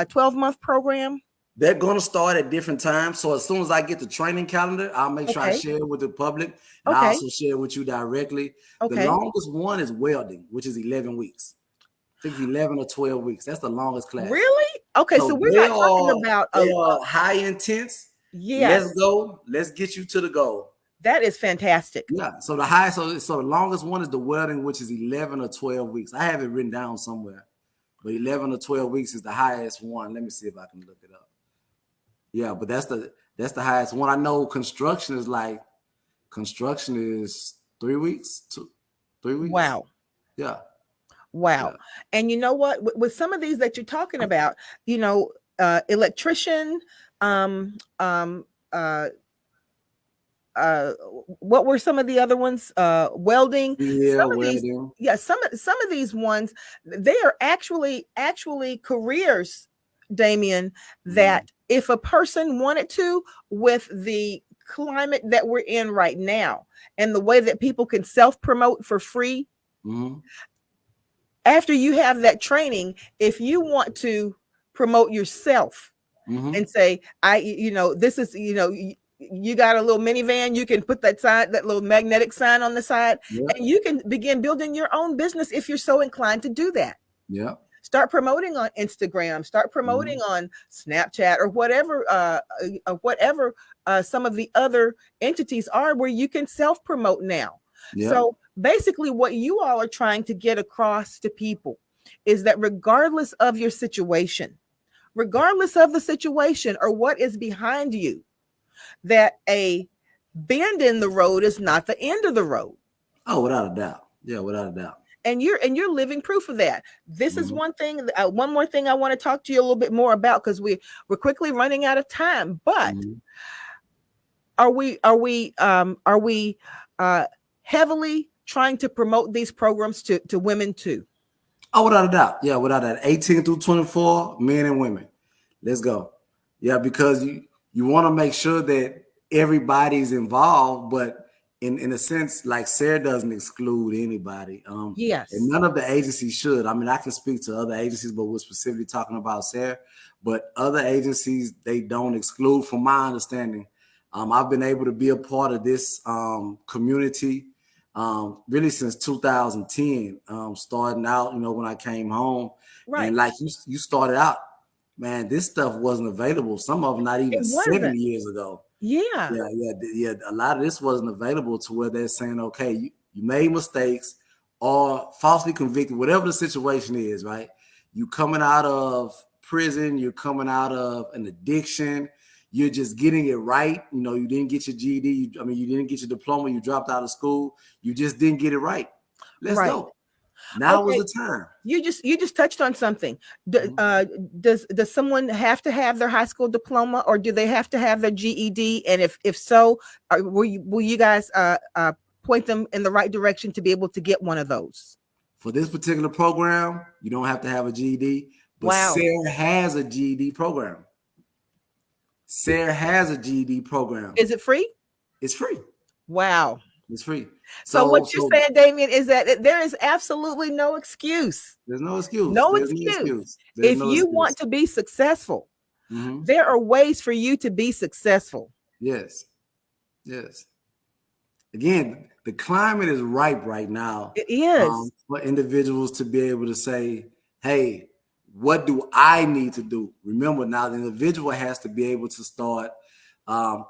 12 month program? They're going to start at different times. So as soon as I get the training calendar, I'll make sure I Okay. share it with the public, and I Okay. also share it with you directly. The Okay. longest one is welding, which is 11 weeks. I think it's 11 or 12 weeks. That's the longest class. Really? Okay. So So we're not talking about they are high intense. Let's yes. go. Let's get you to the goal. That is fantastic. Yeah. So the longest one is the welding, which is 11 or 12 weeks. I have it written down somewhere, but 11 or 12 weeks is the highest one. Let me see if I can look it up. Yeah, but that's the highest one. I know construction is 3 weeks, 3 weeks. Wow. Yeah. Wow. Yeah. And you know what? With some of these that you're talking about, electrician, um, um, uh, uh, what were some of the other ones? Welding. Yeah, Some of these, welding. yeah, some of these ones, they are actually careers, Damien, Mhm. that if a person wanted to, with the climate that we're in right now and the way that people can self-promote for free, Mhm. after you have that training, if you want to promote yourself Mhm. and say, this is, you got a little minivan, you can put that little magnetic sign on the side, Yeah. and you can begin building your own business if you're so inclined to do that. Yeah. Start promoting on Instagram, start promoting Mhm. on Snapchat, or whatever some of the other entities are where you can self promote now. Yeah. So basically, what you all are trying to get across to people is that regardless of the situation or what is behind you, that a bend in the road is not the end of the road. Oh, without a doubt. Yeah, without a doubt. And you're living proof of that. This is Mhm. one thing. One more thing I want to talk to you a little bit more about, because we're quickly running out of time. But Mhm. are we uh, heavily trying to promote these programs to women too? Oh, without a doubt. Yeah, without that. 18 through 24, men and women. Let's go. Yeah, because you want to make sure that everybody's involved, but in a sense, like Sarah doesn't exclude anybody. And Yes. none of the agencies should. I mean, I can speak to other agencies, but we're specifically talking about Sarah. But other agencies, they don't exclude, from my understanding. I've been able to be a part of this community really since 2010, starting out, when I came home. And Right. like you started out, man, this stuff wasn't available. Some of them not even It 7 wasn't. years ago. Yeah. Yeah. A lot of this wasn't available to where they're saying, okay, you made mistakes or falsely convicted, whatever the situation is, right? You coming out of prison, you're coming out of an addiction, you're just getting it right. You didn't get your GED. You didn't get your diploma. You dropped out of school. You just didn't get it right. Let's Right. go. Now was Okay. the time. You just touched on something. Mhm. Does someone have to have their high school diploma, or do they have to have their GED? And if so, will you guys point them in the right direction to be able to get one of those? For this particular program, you don't have to have a GED, but Wow. Sarah has a GED program. Sarah has a GED program. Is it free? It's free. Wow. It's free. So So, what you're so saying, Damien, is that there is absolutely no excuse. there's no excuse. No There's no excuse. excuse. There's If no you excuse. want to be successful, Hmm. there are ways for you to be successful. Yes. Yes. Again, the climate is ripe right now It is. for individuals to be able to say, hey, what do I need to do? Remember, now the individual has to be able to start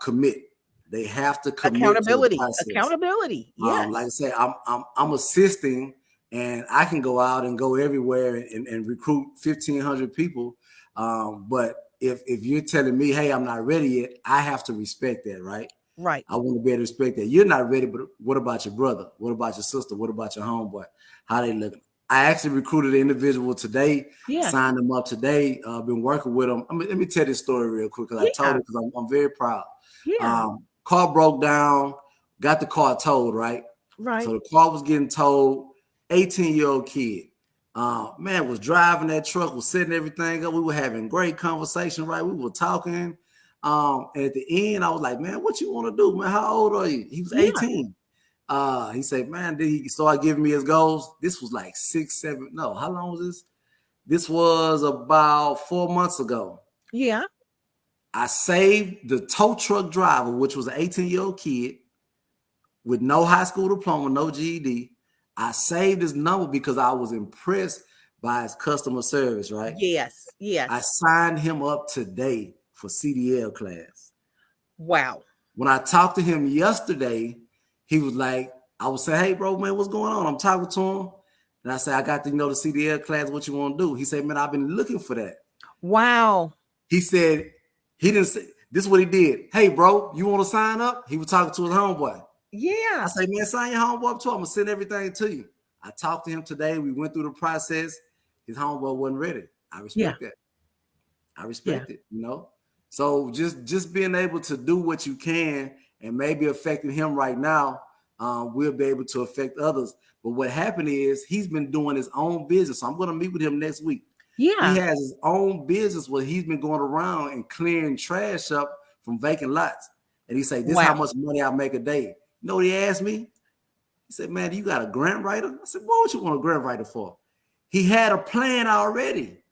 commit. They have to commit to the Accountability. process. Accountability. Like I Yes. say, I'm assisting, and I can go out and go everywhere and recruit 1,500 people. But if you're telling me, hey, I'm not ready yet, I have to respect that, right? Right. I want to be able to respect that. You're not ready, but what about your brother? What about your sister? What about your homeboy? How they looking? I actually recruited an individual today, Yes. signed them up today. Been working with them. Let me tell this story real quick because I told Yeah. it because I'm very proud. Yeah. Car broke down, got the car towed, right? Right. So the car was getting towed. 18-year-old kid. Man was driving that truck, was setting everything up. We were having great conversation, right? We were talking. And at the end, I was like, man, what you want to do, man? How old are you? He was Yeah. 18. He said, man, did he start giving me his goals? This was like 6, 7. No, how long was this? This was about 4 months ago. Yeah. I saved the tow truck driver, which was an 18-year-old kid with no high school diploma, no GED. I saved his number because I was impressed by his customer service, right? Yes. I Yes. signed him up today for CDL class. Wow. When I talked to him yesterday, he was like, I would say, hey, bro, man, what's going on? I'm talking to him. And I said, I got to know the CDL class, what you want to do? He said, man, I've been looking for that. Wow. He said, he didn't say, this is what he did. Hey, bro, you want to sign up? He was talking to his homeboy. I Yeah. say, man, sign your homeboy up too. I'm going to send everything to you. I talked to him today. We went through the process. His homeboy wasn't ready. I Yeah. respect that. I Yeah. respect it, you know. So just being able to do what you can and maybe affecting him right now, we'll be able to affect others. But what happened is he's been doing his own business. So I'm going to meet with him next week. He Yeah. has his own business where he's been going around and clearing trash up from vacant lots. And he say, this is how Wow. much money I make a day. You know what he asked me? He said, man, you got a grant writer? I said, what would you want a grant writer for? He had a plan already.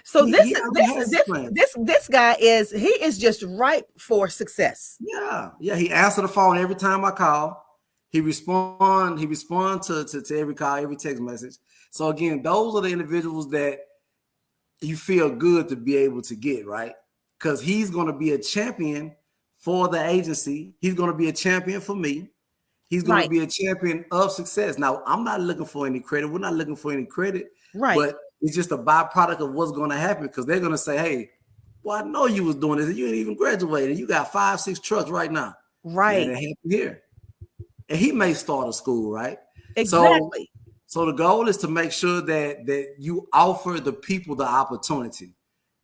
So this He is already this has this a plan. this guy is he is just ripe for success. Yeah. He answered the phone every time I call. He respond to every call, every text message. So again, those are the individuals that you feel good to be able to get, right? Because he's going to be a champion for the agency. He's going to be a champion for me. He's going to Right. be a champion of success. Now, I'm not looking for any credit. We're not looking for any credit, Right. but it's just a byproduct of what's going to happen because they're going to say, hey, well, I know you was doing this. You ain't even graduated. You got 5, 6 trucks right now. Man, Right. it happened here. And he may start a school, right? So Exactly. the goal is to make sure that you offer the people the opportunity.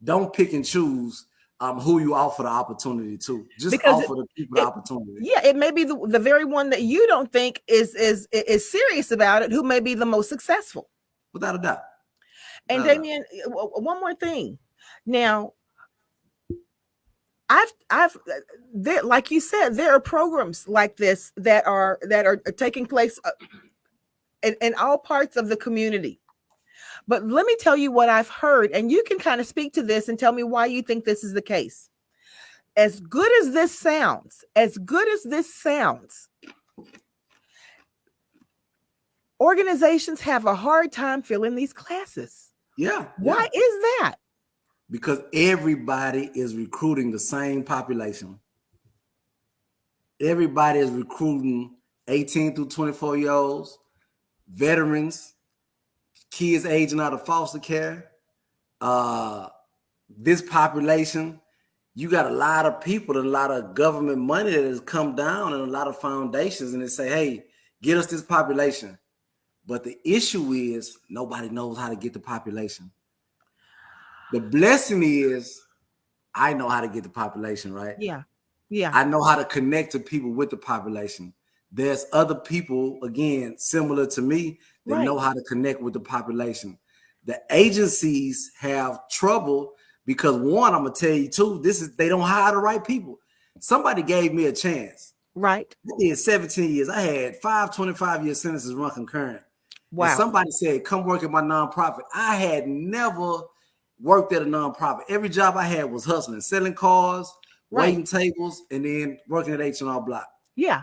Don't pick and choose who you offer the opportunity to. Just Because offer the people the it opportunity. yeah, it may be the very one that you don't think is serious about it who may be the most successful. Without a doubt. And Without a doubt. Damien, one more thing. Now, I've there, like you said, there are programs like this that are taking place in all parts of the community. But let me tell you what I've heard, and you can kind of speak to this and tell me why you think this is the case. As good as this sounds, organizations have a hard time filling these classes. Yeah. Why is that? Because everybody is recruiting the same population. Everybody is recruiting 18 through 24-year-olds, veterans, kids aging out of foster care. This population, you got a lot of people, a lot of government money that has come down and a lot of foundations, and they say, hey, get us this population. But the issue is nobody knows how to get the population. The blessing is I know how to get the population, right? Yeah. Yeah. I know how to connect to people with the population. There's other people, again, similar to me, that Right. know how to connect with the population. The agencies have trouble because one, I'm gonna tell you too, they don't hire the right people. Somebody gave me a chance. Right. I did 17 years. I had 5 25-year sentences run concurrent. And Wow. somebody said, come work at my nonprofit. I had never worked at a nonprofit. Every job I had was hustling, selling cars, Right. waiting tables, and then working at H&R Block. Yeah.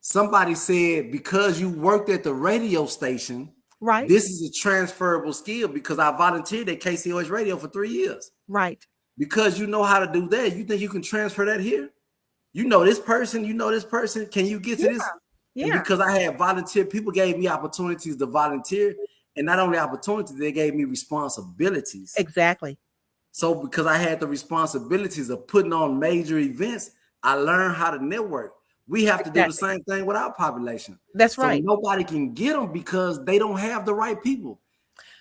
Somebody said, because you worked at the radio station, Right. this is a transferable skill because I volunteered at KCOH Radio for 3 years. Right. Because you know how to do that, you think you can transfer that here? You know this person, can you get to Yeah. this? And Yeah. because I had volunteered, people gave me opportunities to volunteer. And not only opportunities, they gave me responsibilities. Exactly. So because I had the responsibilities of putting on major events, I learned how to network. We have to do the Exactly. same thing with our population. That's So right. nobody can get them because they don't have the right people.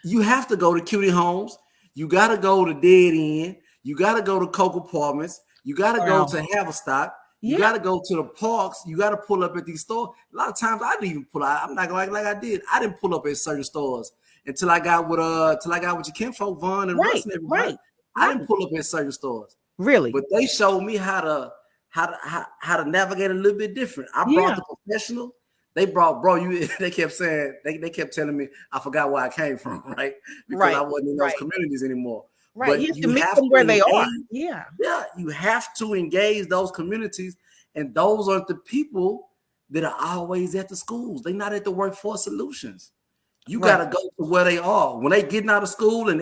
You have to go to Cutie Homes. You got to go to Dead End. You got to go to Coke Apartments. You got to go Wow. to Haverstock. You Yeah. got to go to the parks. You got to pull up at these stores. A lot of times I didn't even pull out. I'm not going to act like I did. I didn't pull up at certain stores until I got with your kinfolk, Vaughn and Russ Right. and everybody. Right. I Right. didn't pull up at certain stores. Really. But they showed me how to navigate a little bit different. I brought Yeah. the professional. They brought, bro, you they kept saying, they kept telling me I forgot where I came from, right? Because I Right. wasn't in those Right. communities anymore. Right. You But have to you meet have them to where they are. engage, Yeah. yeah, you have to engage those communities, and those aren't the people that are always at the schools. They're not at the workforce solutions. You Right. got to go to where they are. When they getting out of school and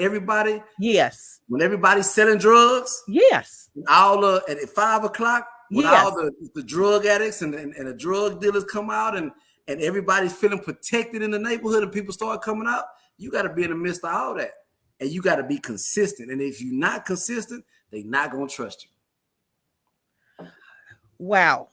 Yes. when everybody's selling drugs, Yes. all at 5 o'clock, when all Yes. the drug addicts and the drug dealers come out and everybody's feeling protected in the neighborhood and people start coming out, you got to be in the midst of all that. And you got to be consistent. And if you're not consistent, they're not going to trust you. Wow.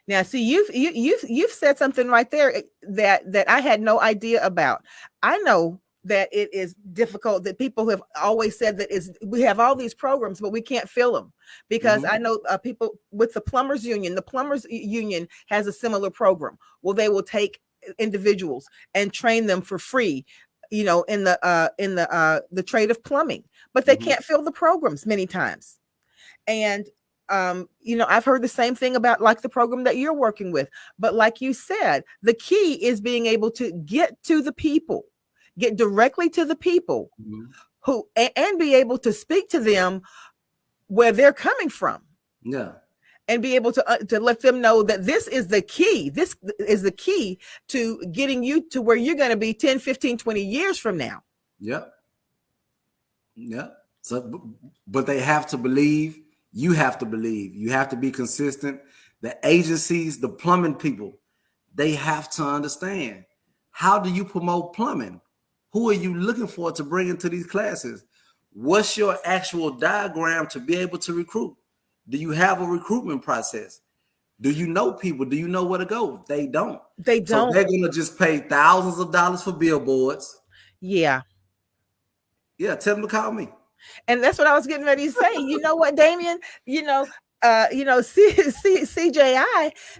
Now, see, you've said something right there that I had no idea about. I know that it is difficult, that people have always said that is we have all these programs, but we can't fill them because I know people with the plumbers union. The plumbers union has a similar program. Well, they will take individuals and train them for free, in the trade of plumbing, but they can't fill the programs many times. And I've heard the same thing about like the program that you're working with. But like you said, the key is being able to get to the people, get directly to the people who and be able to speak to them where they're coming from. Yeah. And be able to let them know that this is the key. This is the key to getting you to where you're going to be 10, 15, 20 years from now. Yep. Yeah. So, but they have to believe. You have to believe. You have to be consistent. The agencies, the plumbing people, they have to understand. How do you promote plumbing? Who are you looking for to bring into these classes? What's your actual diagram to be able to recruit? Do you have a recruitment process? Do you know people? Do you know where to go? They don't. They don't. So they're going to just pay thousands of dollars for billboards. Yeah. Yeah, tell them to call me. And that's what I was getting ready to say. You know what, Damien? CJI,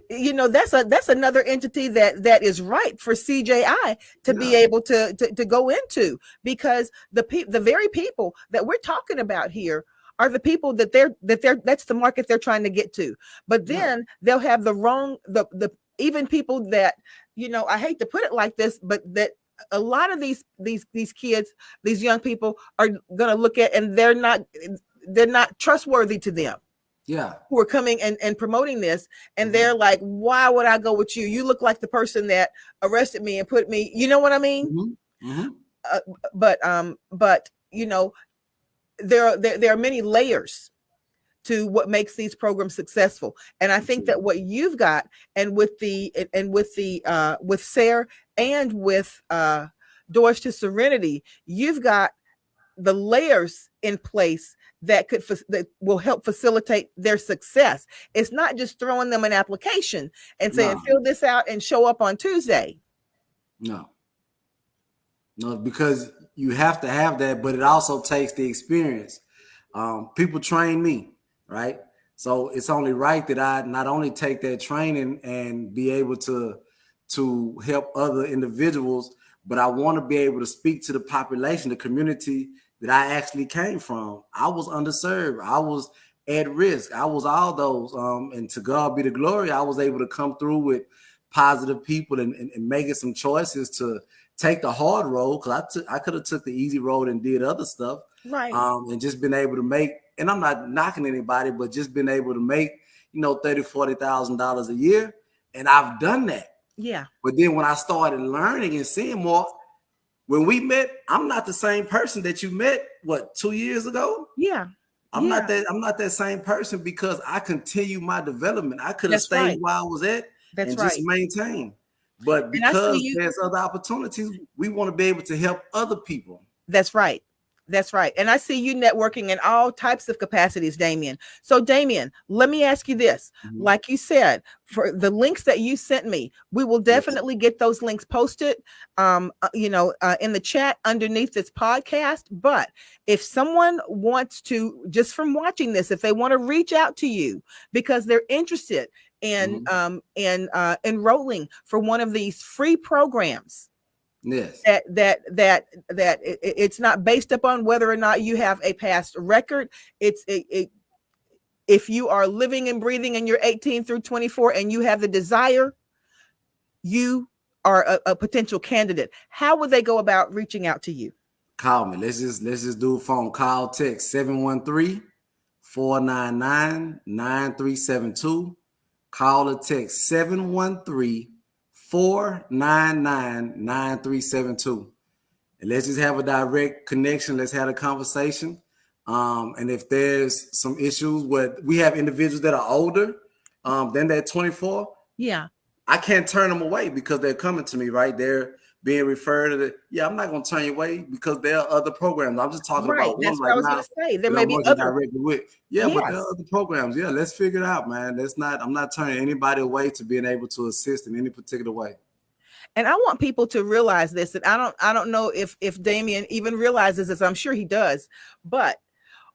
that's another entity that is ripe for CJI to be able to go into, because the very people that we're talking about here are the people that's the market they're trying to get to. But then they'll have the even people that, I hate to put it like this, but that a lot of these kids, these young people are going to look at, and they're not trustworthy to them. Yeah. Who are coming and promoting this, and they're like, why would I go with you? You look like the person that arrested me and put me, you know what I mean? But there are many layers to what makes these programs successful. And I think that what you've got, and with SARE and with Doors to Serenity, you've got the layers in place that will help facilitate their success. It's not just throwing them an application and saying, fill this out and show up on Tuesday. No, because you have to have that, but it also takes the experience. People train me, right? So it's only right that I not only take that training and be able to help other individuals, but I want to be able to speak to the population, the community that I actually came from. I was underserved. I was at risk. I was all those. And to God be the glory, I was able to come through with positive people and making some choices to take the hard road, because I could have took the easy road and did other stuff. Right. And just been able to make, and I'm not knocking anybody, but just been able to make, $30,000-$40,000 a year. And I've done that. Yeah. But then when I started learning and seeing more, when we met, I'm not the same person that you met, 2 years ago? Yeah. I'm not that same person, because I continue my development. I could have That's stayed right. where I was at That's and just right. maintained. But And I see because you. there's other opportunities, we want to be able to help other people. That's right. That's right. And I see you networking in all types of capacities, Damien. So, Damien, let me ask you this. Mhm. Like you said, for the links that you sent me, we will Yes. definitely get those links posted, in the chat underneath this podcast. But if someone wants to, just from watching this, if they want to reach out to you because they're interested in Mhm. enrolling for one of these free programs, Yes. it's not based upon whether or not you have a past record. If you are living and breathing and you're 18 through 24 and you have the desire, you are a potential candidate. How would they go about reaching out to you? Call me. Let's just do a phone call, text 713-499-9372. Call or text 713-499-9372. And let's just have a direct connection. Let's have a conversation. And if there's some issues where we have individuals that are older than that 24, Yeah. I can't turn them away because they're coming to me, right? They're being referred to. I'm not going to turn you away because there are other programs. I'm just talking Right. about one That's what I right was going now to say. There that may I'm be working other. directly with. Yeah, but there are Yes. other programs. Yeah, let's figure it out, man. I'm not turning anybody away to being able to assist in any particular way. And I want people to realize this, that I don't know if Damien even realizes this. I'm sure he does. But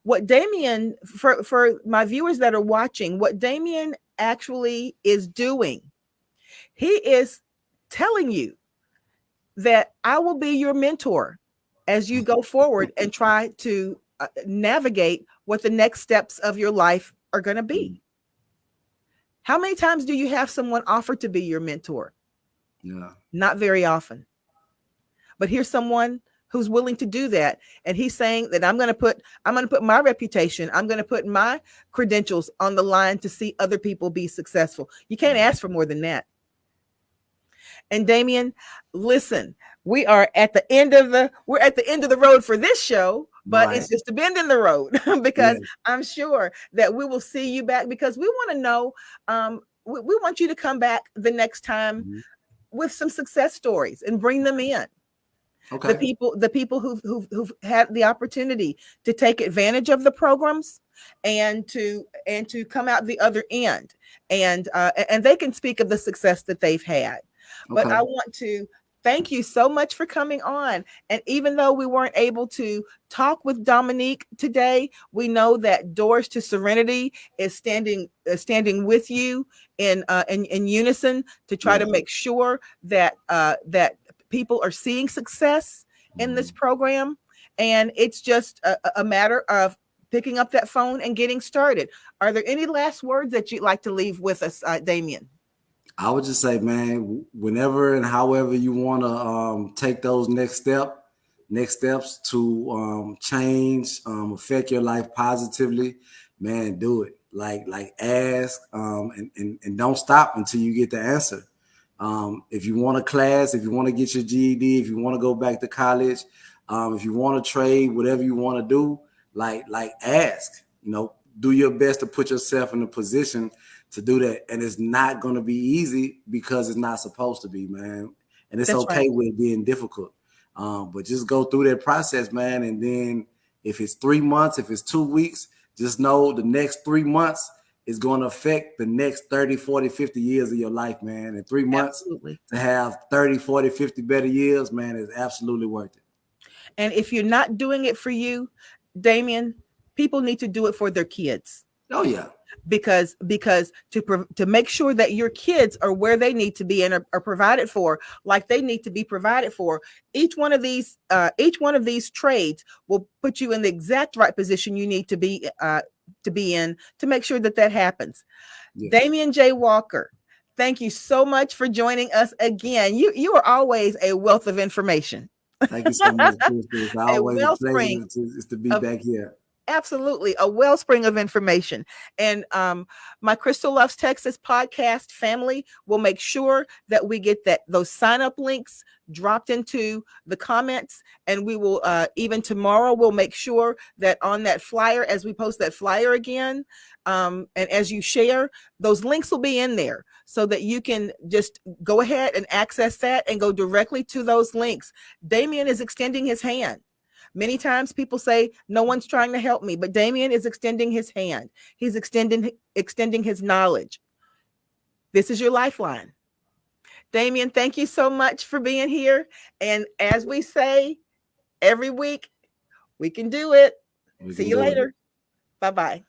what Damien, for my viewers that are watching, what Damien actually is doing, he is telling you that I will be your mentor as you go forward and try to navigate what the next steps of your life are going to Mm. be. How many times do you have someone offer to be your mentor? Yeah. Not very often. But here's someone who's willing to do that, and he's saying that I'm going to put my reputation, I'm going to put my credentials on the line to see other people be successful. You can't ask for more than that. And Damien, listen, we're at the end of the road for this show, but Right. it's just a bend in the road Yeah. because I'm sure that we will see you back, because we want to know, we want you to come back the next time Mhm. with some success stories and bring them in. The Okay. people who've had the opportunity to take advantage of the programs and to come out the other end, and they can speak of the success that they've had. But I Okay. want to thank you so much for coming on. And even though we weren't able to talk with Dominique today, we know that Doors to Serenity is standing with you in unison to try to Yeah. make sure that people are seeing success in this Mhm. program. And it's just a matter of picking up that phone and getting started. Are there any last words that you'd like to leave with us, Damien? I would just say, man, whenever and however you want to take those next steps to change, affect your life positively, man, do it. Like ask, and don't stop until you get the answer. If you want a class, if you want to get your GED, if you want to go back to college, if you want to trade, whatever you want to do, like ask. Do your best to put yourself in a position to do that. And it's not going to be easy because it's not supposed to be, man. And it's That's right. okay with it being difficult. But just go through that process, man. And then if it's 3 months, if it's 2 weeks, just know the next 3 months is going to affect the next 30, 40, 50 years of your life, man. In 3 months Absolutely. to have 30, 40, 50 better years, man, is absolutely worth it. And if you're not doing it for you, Damien, people need to do it for their kids, Oh, yeah. because to make sure that your kids are where they need to be and are provided for like they need to be provided for. Each one of these trades will put you in the exact right position you need to be to be in to make sure that that happens. Yes. Damian J. Walker, thank you so much for joining us again. You are always a wealth of information. Thank you so much, Crystal. It's A always a wellspring pleasure to be of back here. absolutely a wellspring of information. And my Crystal Loves Texas podcast family will make sure that we get those sign up links dropped into the comments, and we will even tomorrow we'll make sure that on that flyer, as we post that flyer again, and as you share, those links will be in there so that you can just go ahead and access that and go directly to those links. Damian is extending his hand. Many times people say, no one's trying to help me, but Damian is extending his hand. He's extending his knowledge. This is your lifeline. Damian, thank you so much for being here. And as we say every week, we can do it. See you later. Bye-bye.